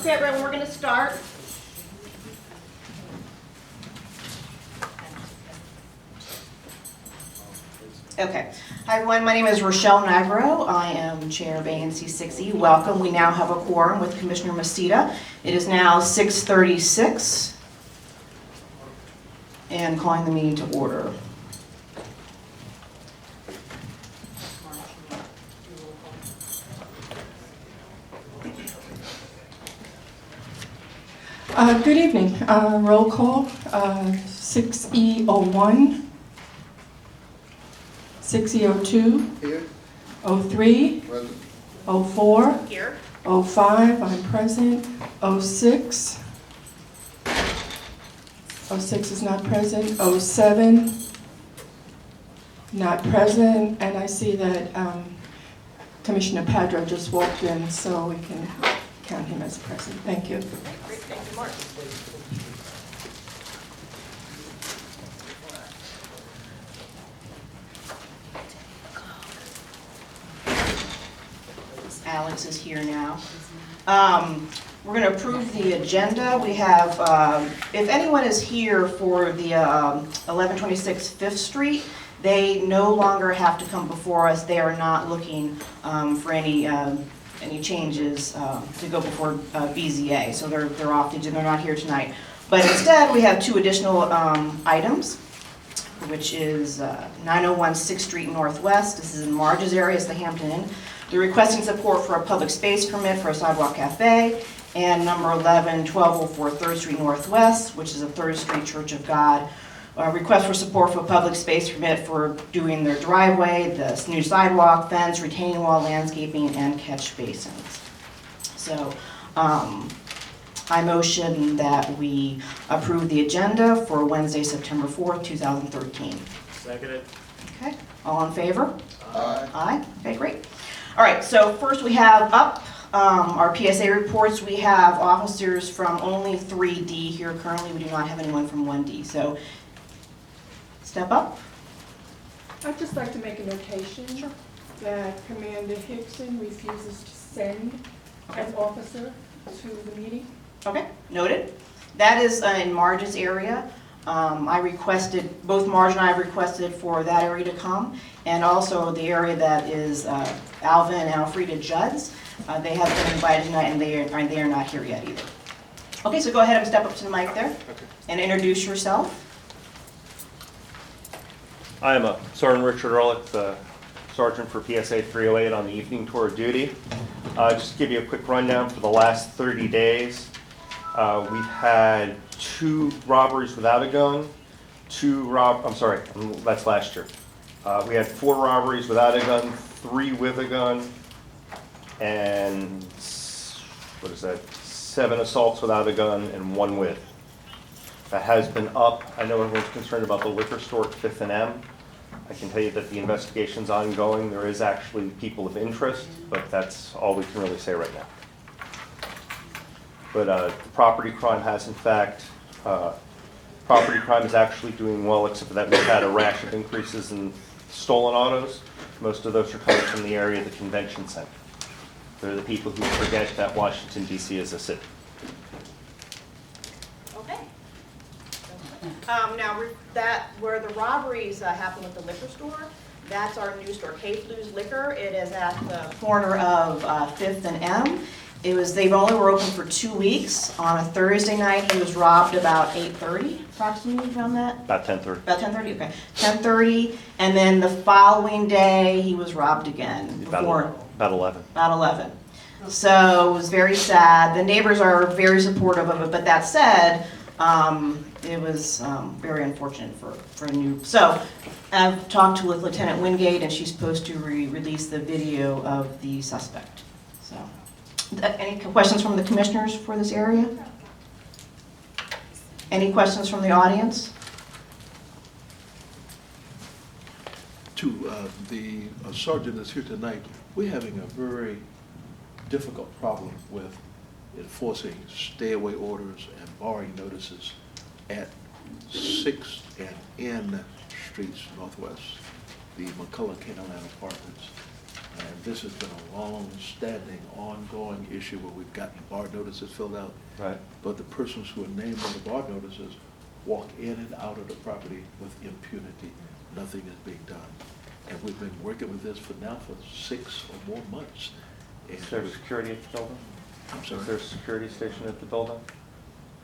Okay, everyone, we're going to start. Okay. Hi, everyone. My name is Rochelle Nagro. I am Chair of ANC 6E. Welcome. We now have a quorum with Commissioner Masita. It is now 6:36, and calling the meeting to order. Good evening. Roll call, 6E01, 6E02, Here. 03, Present. 04, Here. 05, I'm present, 06, 06 is not present, 07, not present, and I see that Commissioner Padro just walked in, so we can count him as present. Thank you. Great. Thank you, Mark. Alex is here now. We're going to approve the agenda. We have, if anyone is here for the 1126 Fifth Street, they no longer have to come before us. They are not looking for any changes to go before BZA, so they're off the agenda. They're not here tonight. But instead, we have two additional items, which is 901 6th Street Northwest. This is in Marge's area, it's the Hampton Inn. They're requesting support for a public space permit for a Sidewalk Café, and number 11, 1204 3rd Street Northwest, which is a 3rd Street Church of God. Request for support for a public space permit for doing their driveway, the new sidewalk, fence, retaining wall, landscaping, and catch basins. So I motion that we approve the agenda for Wednesday, September 4th, 2013. Seconded. Okay, all in favor? Aye. Aye, okay, great. All right, so first we have up our PSA reports. We have officers from only 3D here currently. We do not have anyone from 1D, so step up. I'd just like to make a notation that Commander Hickson refuses to send an officer to the meeting. Okay, noted. That is in Marge's area. I requested, both Marge and I have requested for that area to come, and also the area that is Alvin and Alfreda Judd's. They have been invited tonight, and they are not here yet either. Okay, so go ahead and step up to the mic there and introduce yourself. I am Sergeant Richard Ehrlich, the Sergeant for PSA 308 on the evening tour of duty. Just to give you a quick rundown for the last 30 days. We've had 2 robberies without a gun, that's last year. We had 4 robberies without a gun, 3 with a gun, and 7 assaults without a gun and 1 with. That has been up. I know everyone's concerned about the liquor store at 5th and M. I can tell you that the investigation's ongoing. There is actually people of interest, but that's all we can really say right now. But the property crime has, in fact, property crime is actually doing well, except for that we've had a rash of increases in stolen autos. Most of those are coming from the area of the convention center. They're the people who forget that Washington, D.C. is a city. Okay. Now, that where the robberies happened with the liquor store, that's our new store, K-Flu's Liquor. It is at the corner of 5th and M. They've only were open for 2 weeks. On a Thursday night, he was robbed about 8:30, approximately, around that? About 10:30. About 10:30, okay. 10:30, and then the following day, he was robbed again. About 11. About 11. So it was very sad. The neighbors are very supportive of it, but that said, it was very unfortunate for a new. So I've talked with Lieutenant Wingate, and she's supposed to release the video of the suspect. So, any questions from the commissioners for this area? Any questions from the audience? To the sergeant that's here tonight, we're having a very difficult problem with enforcing stay-away orders and barring notices at 6th and N Streets Northwest, the McCullough K9 Apartments. And this has been a long-standing, ongoing issue where we've gotten bar notices filled out. Right. But the persons who are named on the bar notices walk in and out of the property with impunity. Nothing is being done. And we've been working with this for 6 or more months. And Is there security at the building? I'm sorry? Is there a security station at the building?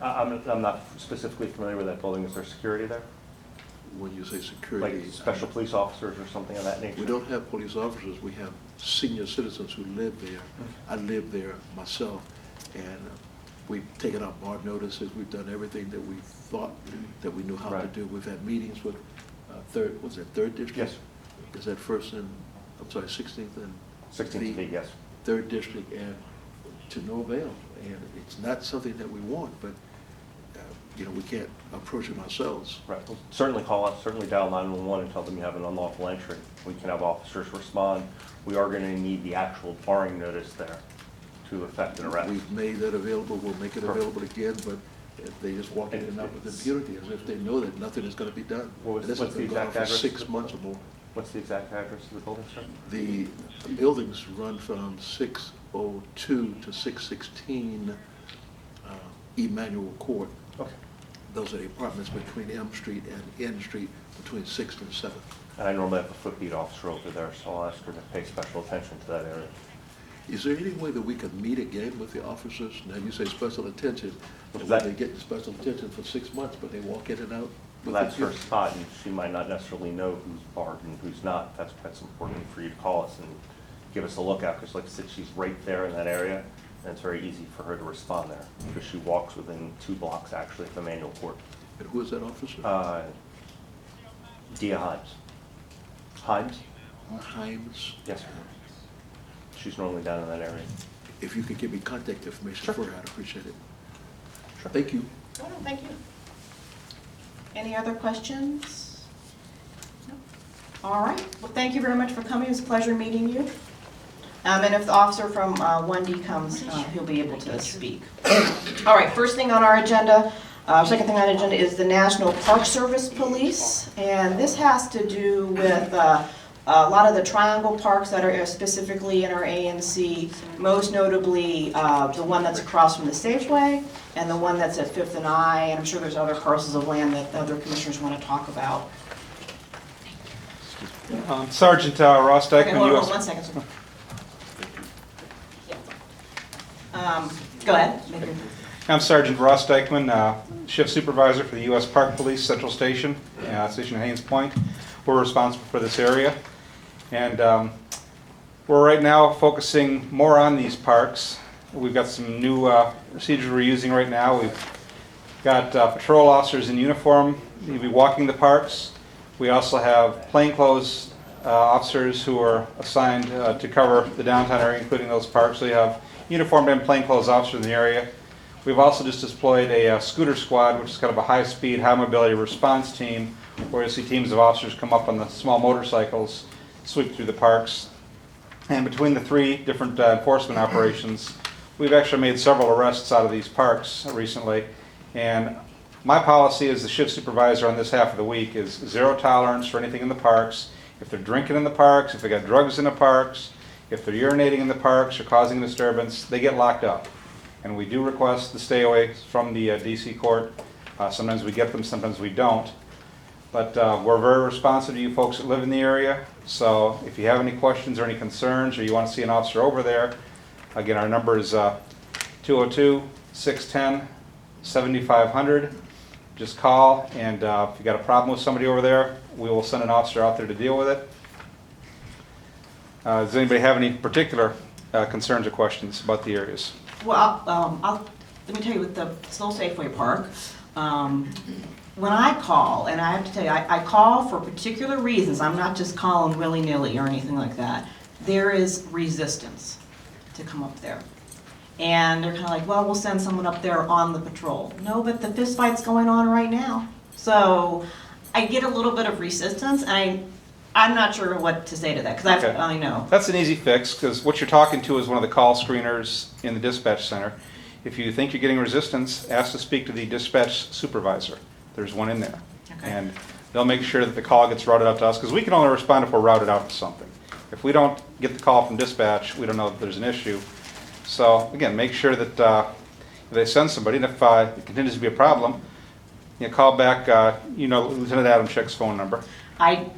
I'm not specifically familiar with that building. Is there security there? When you say security. Like special police officers or something of that nature? We don't have police officers, we have senior citizens who live there. I live there myself, and we've taken out bar notices, we've done everything that we thought that we knew how to Right. do. We've had meetings with third district? Yes. Is that first and, I'm sorry, 16th and? 16th B, yes. Third district, and to no avail. And it's not something that we want, but, we can't approach them ourselves. Right. Well, certainly call us, certainly dial 911 and tell them you have an unlawful entry. We can have officers respond. We are going to need the actual barring notice there to effect an arrest. We've made that available, we'll make it Perfect. available again, but if they just walk in and out with impunity as if they know that nothing is going to be done. What's And this the has been exact going on for address? 6 months or more. What's the exact address of the building, sir? The buildings run from 602 to 616 Emmanuel Court. Okay. Those are the apartments between M Street and N Street, between 6th and 7th. And I normally have a footbeat officer over there, so I'll ask her to pay special attention to that area. Is there any way that we could meet again with the officers? Now, you say special attention, and That- they get special attention for 6 months, but they walk in and out? Well, with that's her impunity? spot, and she might not necessarily know who's barred and who's not. That's important for you to call us and give us a look at, because like I said, she's right there in that area, and it's very easy for her to respond there, because she walks within 2 blocks, actually, of Emmanuel Court. And who is that officer? Dia Himes. Himes? Himes? Yes, sir. She's normally down in that area. If you could give me contact information Sure. for her, I'd appreciate it. Sure. Thank you. Oh, no, thank you. Any other questions? No? All right, well, thank you very much for coming, it was a pleasure meeting you. And if the officer from 1D comes, he'll be able to speak. All right, first thing on our agenda, second thing on the agenda is the National Park Service Police. And this has to do with a lot of the triangle parks that are specifically in our ANC, most notably the one that's across from the Safeway and the one that's at 5th and I, and I'm sure there's other parcels of land that the other commissioners want to talk about. Sergeant Ross Okay, Dykeman, hold on U.S. 1 second, sir. Go ahead. I'm Sergeant Ross Dykeman, Shift Supervisor for the U.S. Park Police Central Station, Station at Haynes Point. We're responsible for this area. And we're right now focusing more on these parks. We've got some new procedures we're using right now. We've got patrol officers in uniform. They'll be walking the parks. We also have plainclothes officers who are assigned to cover the downtown area, including those parks. So you have uniformed and plainclothes officers in the area. We've also just deployed a scooter squad, which is kind of a high-speed, high-mobility response team, where you see teams of officers come up on the small motorcycles, sweep through the parks. And between the 3 different enforcement operations, we've actually made several arrests out of these parks recently. And my policy as the shift supervisor on this half of the week is 0 tolerance for anything in the parks. If they're drinking in the parks, if they got drugs in the parks, if they're urinating in the parks or causing a disturbance, they get locked up. And we do request to stay away from the DC court. Sometimes we get them, sometimes we don't. But we're very responsive to you folks that live in the area. So if you have any questions or any concerns, or you want to see an officer over there, again, our number is 202-610-7500. Just call, and if you got a problem with somebody over there, we will send an officer out there to deal with it. Does anybody have any particular concerns or questions about the areas? Well, let me tell you with the Slow Safeway Park, when I call, and I have to tell you, I call for particular reasons, I'm not just calling willy-nilly or anything like that, there is resistance to come up there. And they're kind of like, well, we'll send someone up there on the patrol. No, but the fist fight's going on right now. So I get a little bit of resistance, and I'm not sure what to say to that, because Okay. I know. That's an easy fix, because what you're talking to is one of the call screeners in the dispatch center. If you think you're getting resistance, ask to speak to the dispatch supervisor. There's one in there. Okay. And they'll make sure that the call gets routed out to us, because we can only respond if we're routed out to something. If we don't get the call from dispatch, we don't know that there's an issue. So again, make sure that they send somebody, and if it continues to be a problem, call back, Lieutenant Adamczyk's phone number.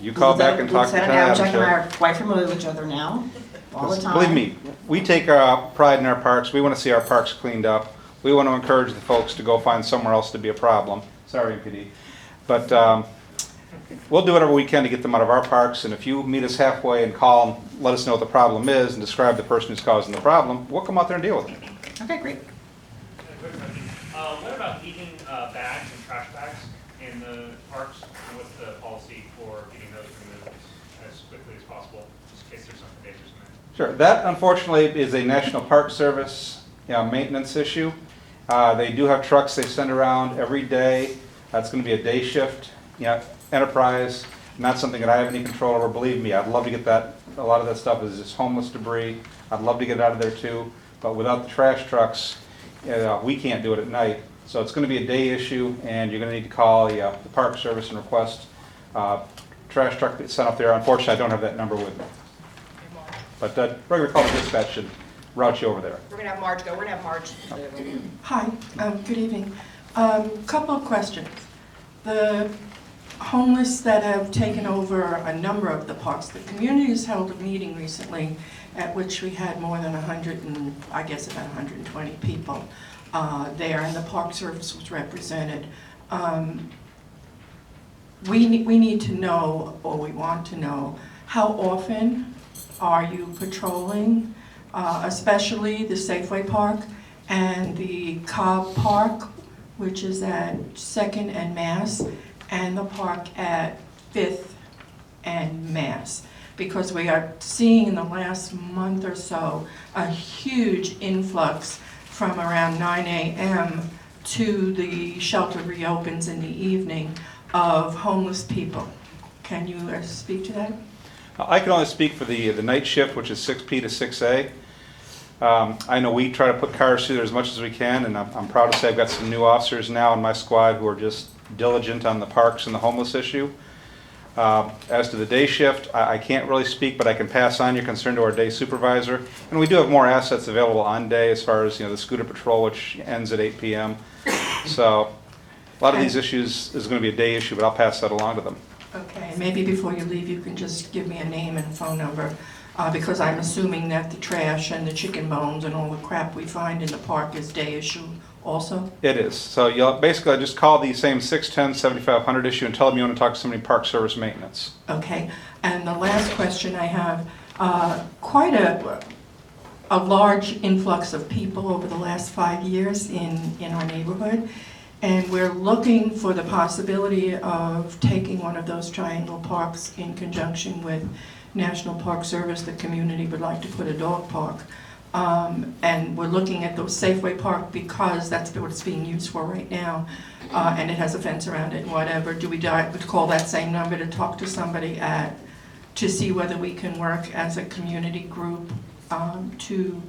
You call back and talk to Lieutenant Lieutenant Adamczyk and I Adamczyk. are quite familiar with each other now, all the time. Believe me, we take pride in our parks. We want to see our parks cleaned up. We want to encourage the folks to go find somewhere else to be a problem. Sorry, MPD. But we'll do whatever we can to get them out of our parks, and if you meet us halfway and call and let us know what the problem is and describe the person who's causing the problem, we'll come out there and deal with it. Okay, great. Quick question. What about leaving bags and trash bags in the parks? And what's the policy for getting those removed as quickly as possible, just in case there's something dangerous in there? Sure. That, unfortunately, is a National Park Service maintenance issue. They do have trucks they send around every day. It's going to be a day shift enterprise, not something that I have any control over. Believe me, I'd love to get that. A lot of that stuff is just homeless debris. I'd love to get it out of there too, but without the trash trucks, we can't do it at night. So it's going to be a day issue, and you're going to need to call the Park Service and request trash truck that's sent up there. Unfortunately, I don't have that number with me. But regular call to dispatch should route you over there. We're going to have Marge go. We're going to have Marge. Hi, good evening. Couple of questions. The homeless that have taken over a number of the parks, the community has held a meeting recently at which we had more than 100 and I guess about 120 people there, and the Park Service was represented. We need to know, or we want to know, how often are you patrolling, especially the Safeway Park and the Cobb Park, which is at 2nd and Mass, and the park at 5th and Mass. Because we are seeing in the last month or so a huge influx from around 9 a.m. to the shelter reopens in the evening of homeless people. Can you speak to that? I can only speak for the night shift, which is 6P to 6A. I know we try to put cars through there as much as we can, and I'm proud to say I've got some new officers now in my squad who are just diligent on the parks and the homeless issue. As to the day shift, I can't really speak, but I can pass on your concern to our day supervisor. And we do have more assets available on day as far as the scooter patrol, which ends at 8 p.m. So a lot of these issues is going to be a day issue, but I'll pass that along to them. Okay, maybe before you leave, you can just give me a name and phone number, because I'm assuming that the trash and the chicken bones and all the crap we find in the park is day issue also? It is. So you'll basically just call the same 610-7500 issue and tell them you want to talk to somebody Park Service Maintenance. Okay, and the last question I have, quite a large influx of people over the last 5 years in our neighborhood, and we're looking for the possibility of taking one of those triangle parks in conjunction with National Park Service. The community would like to put a dog park. And we're looking at the Safeway Park because that's what it's being used for right now, and it has a fence around it and whatever. Do we call that same number to talk to somebody to see whether we can work as a community group to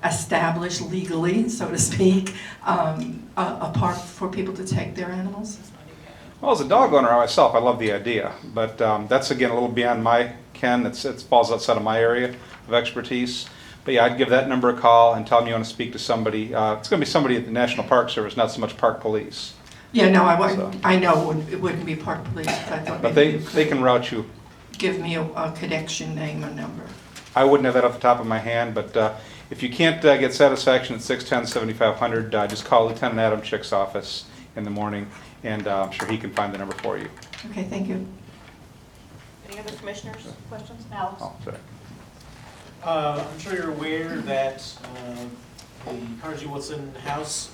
establish legally, so to speak, a park for people to take their animals? Well, as a dog owner myself, I love the idea, but that's again a little beyond my ken. It falls outside of my area of expertise. But yeah, I'd give that number a call and tell them you want to speak to somebody. It's going to be somebody at the National Park Service, not so much Park Police. Yeah, no, I know it wouldn't be Park Police, but I thought But maybe they can route you. give me a connection name or number. I wouldn't have that off the top of my hand, but if you can't get satisfaction at 610-7500, just call Lieutenant Adamczyk's office in the morning, and I'm sure he can find the number for you. Okay, thank you. Any other commissioners' questions? Alex? Oh, sorry. I'm sure you're aware that the Carnegie Woodson House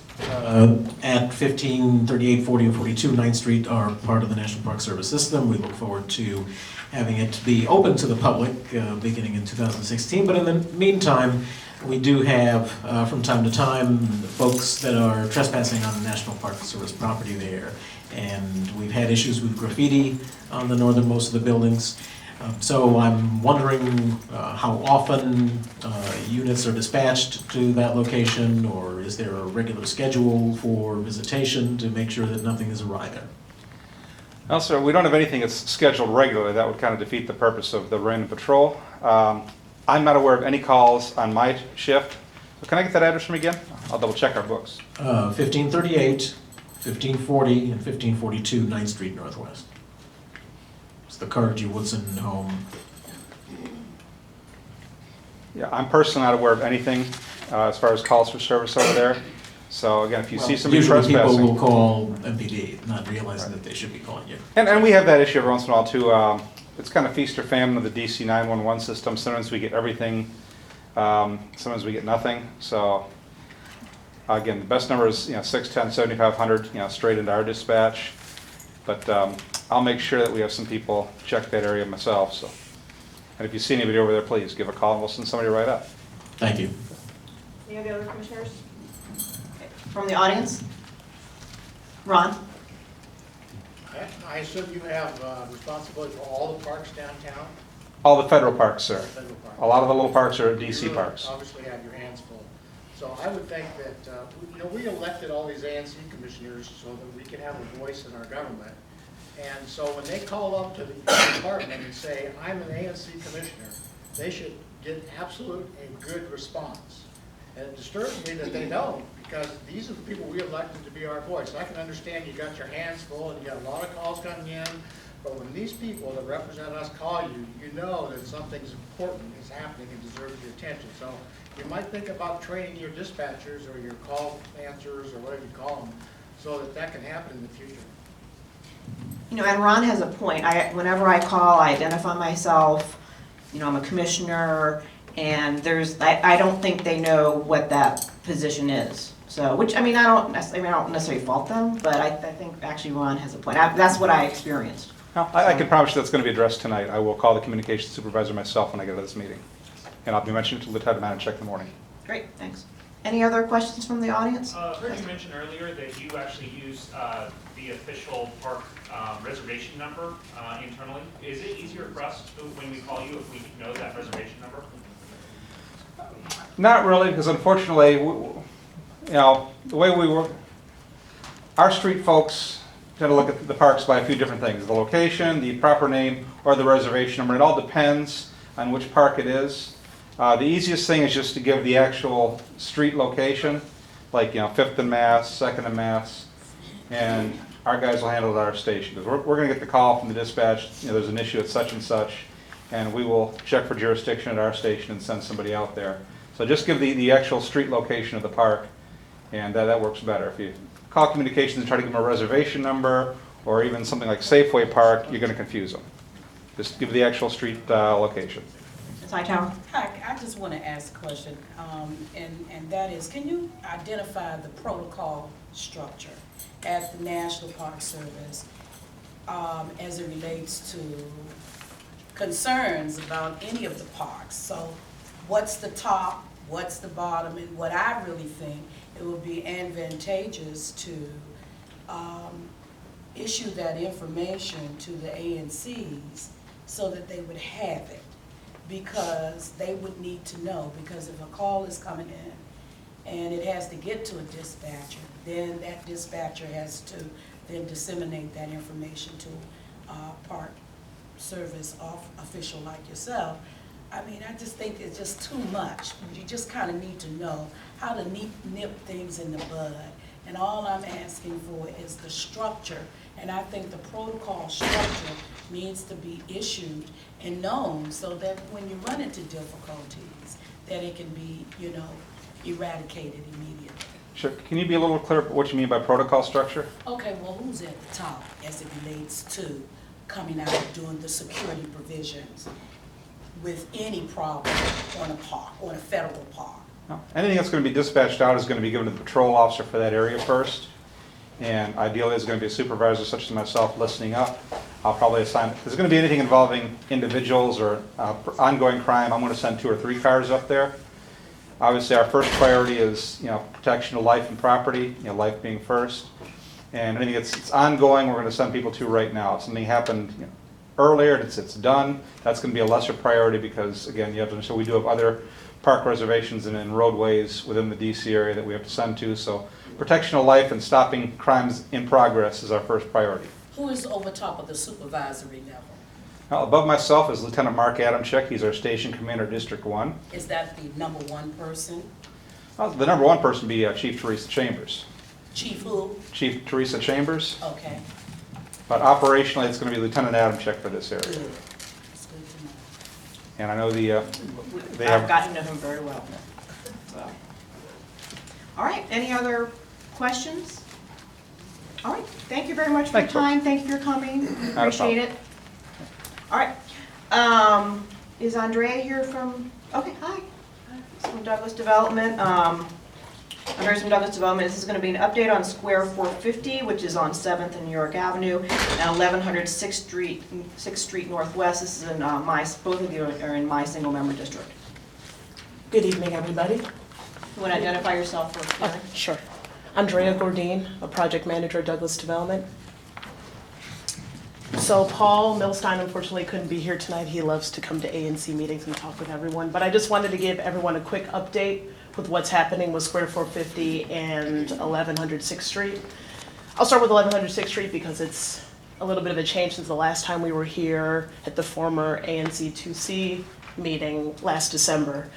at 15, 38, 40, and 42 9th Street are part of the National Park Service system. We look forward to having it be open to the public beginning in 2016. But in the meantime, we do have, from time to time, folks that are trespassing on the National Park Service property there. And we've had issues with graffiti on the northernmost of the buildings. So I'm wondering how often units are dispatched to that location, or is there a regular schedule for visitation to make sure that nothing is awry there? No, sir, we don't have anything that's scheduled regularly. That would kind of defeat the purpose of the random patrol. I'm not aware of any calls on my shift. So can I get that address from you again? I'll double check our books. 1538, 1540, and 1542 9th Street Northwest. It's the Carter G. Woodson home. Yeah, I'm personally not aware of anything as far as calls for service over there. So again, if you see somebody Usually people trespassing. will call MPD, not realizing that they should be calling you. And we have that issue every once in a while too. It's kind of feast or famine with the DC 911 system. Sometimes we get everything, sometimes we get nothing. So again, the best number is 610-7500, straight into our dispatch. But I'll make sure that we have some people check that area myself. So, and if you see anybody over there, please give a call and we'll send somebody right up. Thank you. Any of the other commissioners? Okay. From the audience? Ron? I assume you have responsibility for all the parks downtown? All the federal parks, sir. Federal parks. A lot of the little parks are You DC really parks. Obviously have your hands full. So I would think that, we elected all these ANC commissioners so that we can have a voice in our government. And so when they call up to the department and say, I'm an ANC commissioner, they should get absolute and good response. And it disturbs me that they don't, because these are the people we elected to be our voice. I can understand you got your hands full and you got a lot of calls coming in, but when these people that represent us call you, you know that something's important is happening and deserves your attention. So you might think about training your dispatchers or your call answerers or whatever you call them, so that that can happen in the future. And Ron has a point. Whenever I call, I identify myself, I'm a commissioner, and I don't think they know what that position is. So, which, I don't necessarily fault them, but I think actually Ron has a point. That's what I experienced. No, I can promise you that's going to be addressed tonight. I will call the communications supervisor myself when I get to this meeting. And I'll be mentioning it to Lieutenant Manager in the morning. Great, thanks. Any other questions from the audience? I heard you mention earlier that you actually use the official park reservation number internally. Is it easier for us when we call you if we know that reservation number? Not really, because unfortunately, the way we work, our street folks tend to look at the parks by a few different things. The location, the proper name, or the reservation number. It all depends on which park it is. The easiest thing is just to give the actual street location, like 5th and Mass, 2nd and Mass, and our guys will handle it at our station. Because we're going to get the call from the dispatch, there's an issue at such and such, and we will check for jurisdiction at our station and send somebody out there. So just give the actual street location of the park, and that works better. If you call communications and try to give them a reservation number, or even something like Safeway Park, you're going to confuse them. Just give the actual street location. Ms. Hightower? Hi, I just want to ask a question, and that is, can you identify the protocol structure at the National Park Service as it relates to concerns about any of the parks? So what's the top, what's the bottom, and what I really think it would be advantageous to issue that information to the ANCs so that they would have it, because they would need to know, because if a call is coming in and it has to get to a dispatcher, then that dispatcher has to then disseminate that information to a park service official like yourself. I just think it's just too much. You just kind of need to know how to nip things in the bud. And all I'm asking for is the structure. And I think the protocol structure needs to be issued and known so that when you run into difficulties, that it can be, eradicated immediately. Sure. Can you be a little clearer what you mean by protocol structure? Okay, well, who's at the top as it relates to coming out doing the security provisions with any problem on a park, on a federal park? No. Anything that's going to be dispatched out is going to be given to the patrol officer for that area first. And ideally, there's going to be a supervisor such as myself listening up. I'll probably assign, if there's going to be anything involving individuals or ongoing crime, I'm going to send 2 or 3 cars up there. Obviously, our first priority is, protection of life and property, life being first. And anything that's ongoing, we're going to send people to right now. If something happened earlier and it's done, that's going to be a lesser priority because, again, you have to understand we do have other park reservations and roadways within the DC area that we have to send to. So protection of life and stopping crimes in progress is our first priority. Who is over top of the supervisory level? Above myself is Lieutenant Mark Adamczyk. He's our station commander, District 1. Is that the number one person? The number one person would be Chief Teresa Chambers. Chief who? Chief Teresa Chambers. Okay, But operationally, it's going to be Lieutenant Adamczyk for this area. good. It's good to know. And I know they I've have, gotten to know him very well. So. All right, any other questions? All right, thank you very much for your Thank you. time, thank you for coming, Not a appreciate problem. it. All right, is Andrea here from, okay, hi. From Douglas Development. Andrea's from Douglas Development. This is going to be an update on Square 450, which is on 7th and New York Avenue, and 1100 6th Street Northwest. This is in both of you are in my single-member district. Good evening, everybody. You want to identify yourself for Karen? Sure. Andrea Gordine, a project manager at Douglas Development. So Paul Milstein unfortunately couldn't be here tonight. He loves to come to ANC meetings and talk with everyone. But I just wanted to give everyone a quick update with what's happening with Square 450 and 1100 6th Street. I'll start with 1100 6th Street because it's a little bit of a change since the last time we were here at the former ANC 2C meeting last December.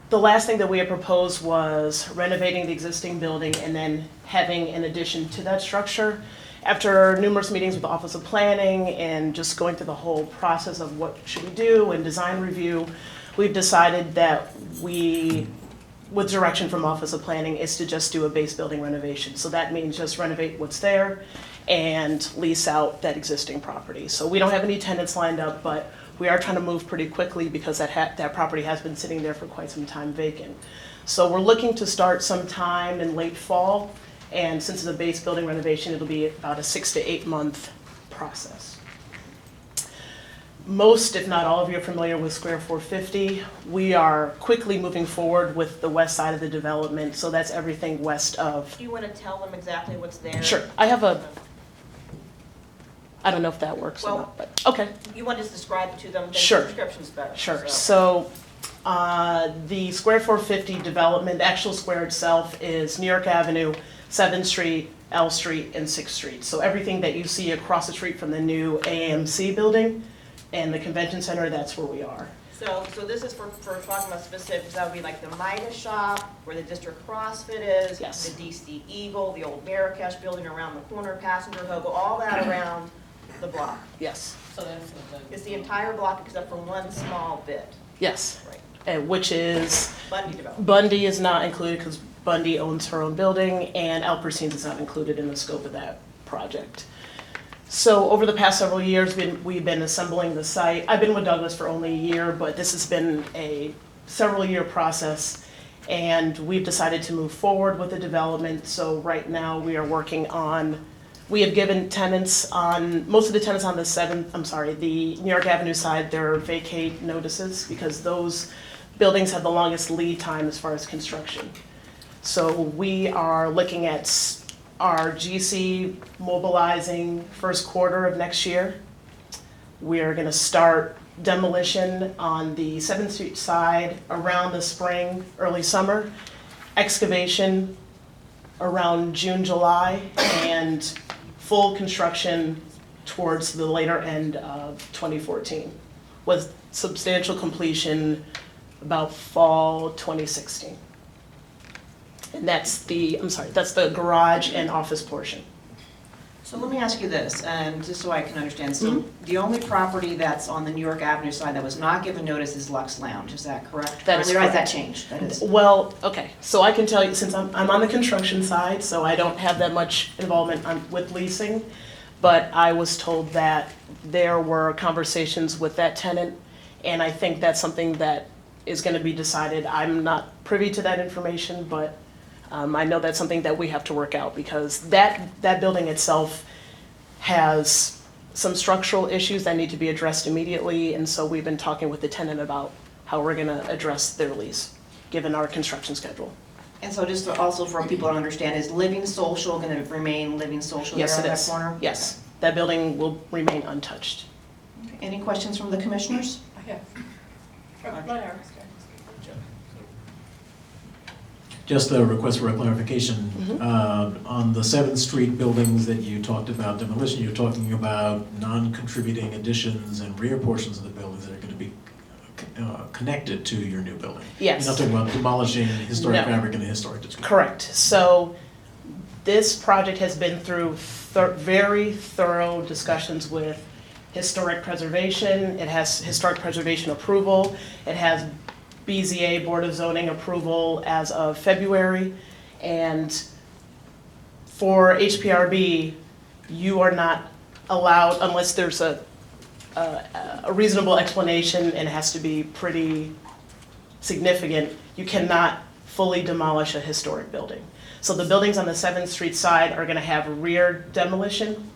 The last thing that we had proposed was renovating the existing building and then having an addition to that structure. After numerous meetings with the Office of Planning and just going through the whole process of what should we do and design review, we've decided that we, with direction from Office of Planning, is to just do a base building renovation. So that means just renovate what's there and lease out that existing property. So we don't have any tenants lined up, but we are trying to move pretty quickly because that property has been sitting there for quite some time vacant. So we're looking to start sometime in late fall, and since it's a base building renovation, it'll be about a 6 to 8 month process. Most, if not all of you, are familiar with Square 450. We are quickly moving forward with the west side of the development, so that's everything west of. Do you want to tell them exactly what's there? Sure, I have a, I don't know if that works or Well- not, but, okay. You want to just describe it to them, then Sure. the description's better. Sure, so the Square 450 development, the actual square itself is New York Avenue, 7th Street, L Street, and 6th Street. So everything that you see across the street from the new AMC building and the convention center, that's where we are. So this is for talking about specifics, that would be like the Midas shop, where the district CrossFit is. Yes. The DC Eagle, the old Marrakesh building around the corner, Passenger Hogo, all that around the block. Yes, So that's what It's the entire block except for one small bit, yes, right? which is, Bundy Development. Bundy is not included because Bundy owns her own building, and Alpercine's is not included in the scope of that project. So over the past several years, we've been assembling the site. I've been with Douglas for only a year, but this has been a several-year process, and we've decided to move forward with the development. So right now, we are working on, we have given tenants on, most of the tenants on the New York Avenue side, their vacate notices, because those buildings have the longest lead time as far as construction. So we are looking at our GC mobilizing first quarter of next year. We are gonna start demolition on the 7th Street side around the spring, early summer, excavation around June, July, and full construction towards the later end of 2014, with substantial completion about fall 2016. And that's that's the garage and office portion. So let me ask you this, and just so I can understand, so the only property that's on the New York Avenue side that was not given notice is Lux Lounge, is that correct? That is I realize that correct. changed, that is. Well, okay, so I can tell you, since I'm on the construction side, so I don't have that much involvement with leasing, but I was told that there were conversations with that tenant, and I think that's something that is gonna be decided. I'm not privy to that information, but I know that's something that we have to work out, because that building itself has some structural issues that need to be addressed immediately, and so we've been talking with the tenant about how we're gonna address their lease, given our construction schedule. And so just also for people to understand, is Living Social going to remain Living Social there Yes, on it that is. corner? Yes, that building will remain untouched. Okay. Any questions from the commissioners? I have. Just a request for a clarification. On the 7th Street buildings that you talked about demolition, you're talking about non-contributing additions and rear portions of the buildings that are going to be connected to your new building. Yes. You're not talking about demolishing historic No. fabric in the historic district. Correct. So this project has been through very thorough discussions with historic preservation. It has historic preservation approval. It has BZA, Board of Zoning approval as of February. And for HPRB, you are not allowed, unless there's a reasonable explanation and it has to be pretty significant, you cannot fully demolish a historic building. So the buildings on the 7th Street side are gonna have rear demolition,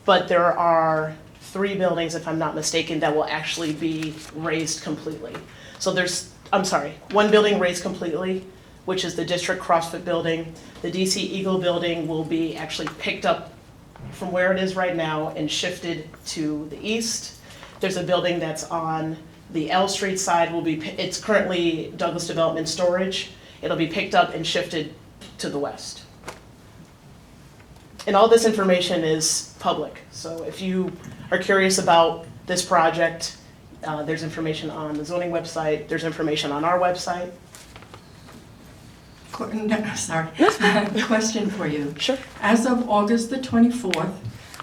but there are 3 buildings, if I'm not mistaken, that will actually be razed completely. So there's, I'm sorry, 1 building razed completely, which is the District CrossFit building. The DC Eagle building will be actually picked up from where it is right now and shifted to the east. There's a building that's on the L Street side, it's currently Douglas Development Storage. It'll be picked up and shifted to the west. And all this information is public, so if you are curious about this project, there's information on the zoning website, there's information on our website. Sorry. Question for you. Sure. As of August the 24th,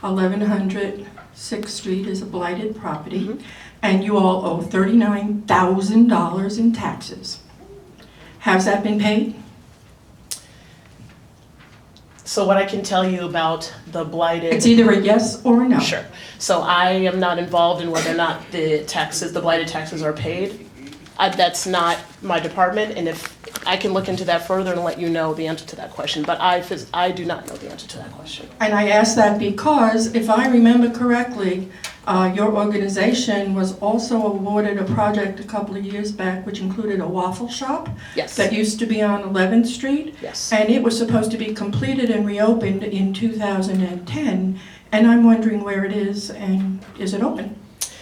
1100 6th Street is a blighted property, and you all owe $39,000 in taxes. Has that been paid? So what I can tell you about the blighted. It's either a yes or a no. Sure. So I am not involved in whether or not the blighted taxes are paid. That's not my department, and if I can look into that further and let you know the answer to that question, but I do not know the answer to that question. And I ask that because, if I remember correctly, your organization was also awarded a project a couple of years back which included a waffle shop. Yes. That used to be on 11th Street. Yes. And it was supposed to be completed and reopened in 2010, and I'm wondering where it is, and is it open?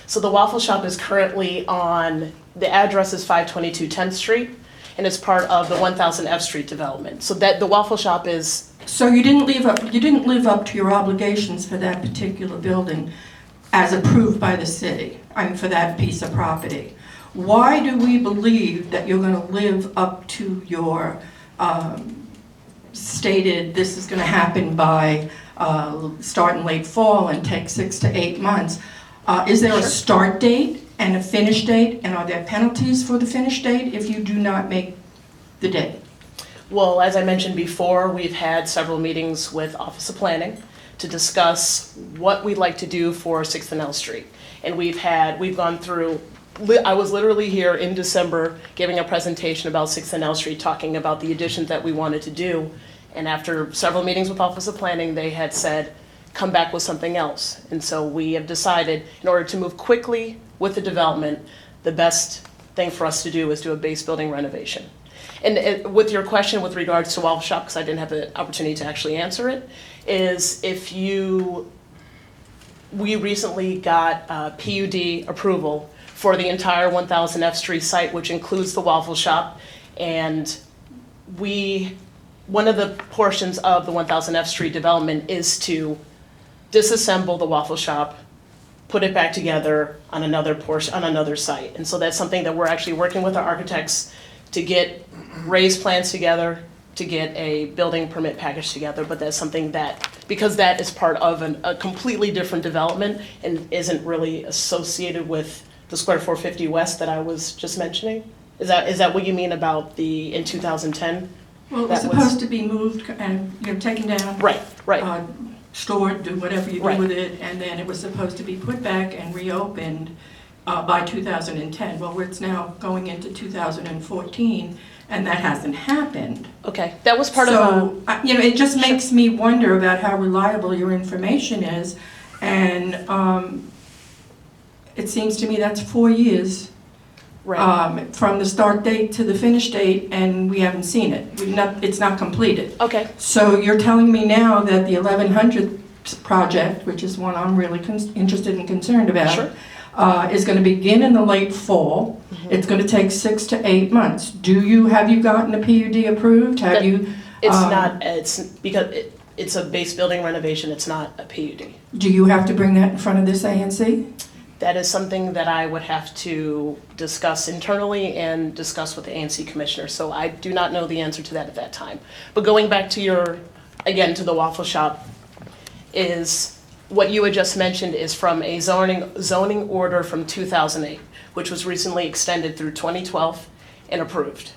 So the waffle shop is currently on, the address is 522 10th Street, and it's part of the 1000 F Street development. So that, the waffle shop is, So you didn't live up to your obligations for that particular building as approved by the city, for that piece of property. Why do we believe that you're gonna live up to your stated, this is gonna happen by starting late fall and take 6 to 8 months? Is there a start date and a finish date, and are there penalties for the finish date if you do not make the date? well, as I mentioned before, we've had several meetings with Office of Planning to discuss what we'd like to do for 6th and L Street. And we've gone through, I was literally here in December giving a presentation about 6th and L Street, talking about the additions that we wanted to do. And after several meetings with Office of Planning, they had said, come back with something else. And so we have decided, in order to move quickly with the development, the best thing for us to do is do a base building renovation. And with your question with regards to waffle shop, because I didn't have the opportunity to actually answer it, is we recently got PUD approval for the entire 1000 F Street site, which includes the waffle shop. And one of the portions of the 1000 F Street development is to disassemble the waffle shop, put it back together on another portion, on another site. And so that's something that we're actually working with our architects to get raised plans together, to get a building permit package together, but that's something that, because that is part of a completely different development and isn't really associated with the Square 450 West that I was just mentioning? Is that what you mean about the, in 2010? Well, it was supposed to be moved and, taken down. Right. Stored, do whatever you do Right. with it, and then it was supposed to be put back and reopened by 2010. Well, it's now going into 2014, and that hasn't happened. Okay, that was part of So, it just makes me wonder about how reliable your information is, and it seems to me that's 4 years from the start date to the finish date, and we haven't seen it. It's not completed. Okay. So you're telling me now that the 1100 project, which is one I'm really interested and concerned about, Sure. is going to begin in the late fall. It's going to take 6 to 8 months. Have you gotten a PUD approved? Have you? It's not, it's because it's a base building renovation, it's not a PUD. Do you have to bring that in front of this ANC? That is something that I would have to discuss internally and discuss with the ANC commissioner, so I do not know the answer to that at that time. But going back to again, to the waffle shop, is what you had just mentioned is from a zoning order from 2008, which was recently extended through 2012 and approved.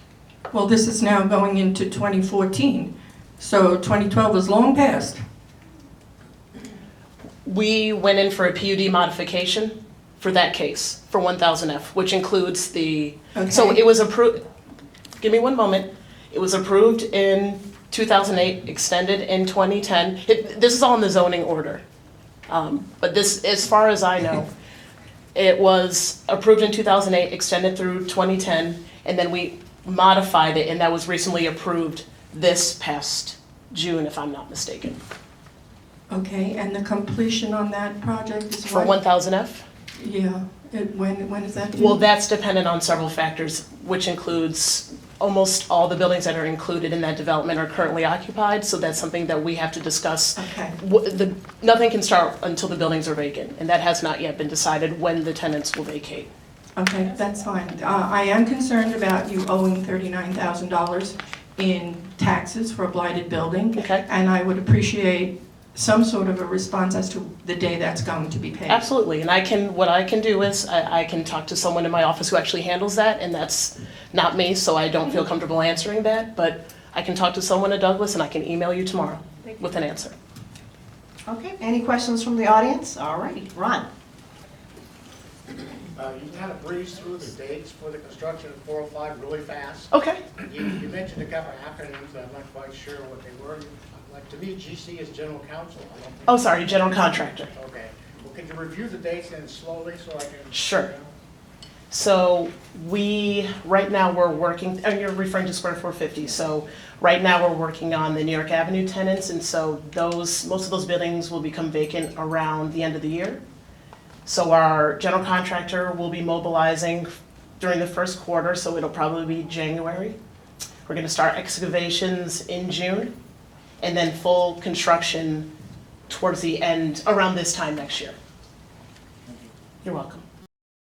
Well, this is now going into 2014, so 2012 is long past. We went in for a PUD modification for that case, for 1000F, which includes the, so Okay. it was approved, give me one moment. It was approved in 2008, extended in 2010. This is all in the zoning order. But this, as far as I know, it was approved in 2008, extended through 2010, and then we modified it, and that was recently approved this past June, if I'm not mistaken. Okay, and the completion on that project is For what? 1000F? Yeah, when is that due? Well, that's dependent on several factors, which includes almost all the buildings that are included in that development are currently occupied, so that's something that we have to discuss. Okay. Nothing can start until the buildings are vacant, and that has not yet been decided when the tenants will vacate. Okay, that's fine. I am concerned about you owing $39,000 in taxes for a blighted building. Okay. And I would appreciate some sort of a response as to the day that's going to be paid. Absolutely, and what I can do is, I can talk to someone in my office who actually handles that, and that's not me, so I don't feel comfortable answering that, but I can talk to someone at Douglas, and I can email you tomorrow with an answer. Okay, any questions from the audience? All righty, Ron. You kind of breezed through the dates for the construction of 405 really fast. Okay. You mentioned a couple of acronyms, I'm not quite sure what they were. Like, to me, GC is general counsel. I don't think- Oh, sorry, general contractor. Okay. Well, could you review the dates then slowly so I can? Sure. So right now we're working, and you're referring to Square 450, so right now we're working on the New York Avenue tenants, and so most of those buildings will become vacant around the end of the year. So our general contractor will be mobilizing during the first quarter, so it'll probably be January. We're gonna start excavations in June, and then full construction towards the end, around this time next year. You're welcome.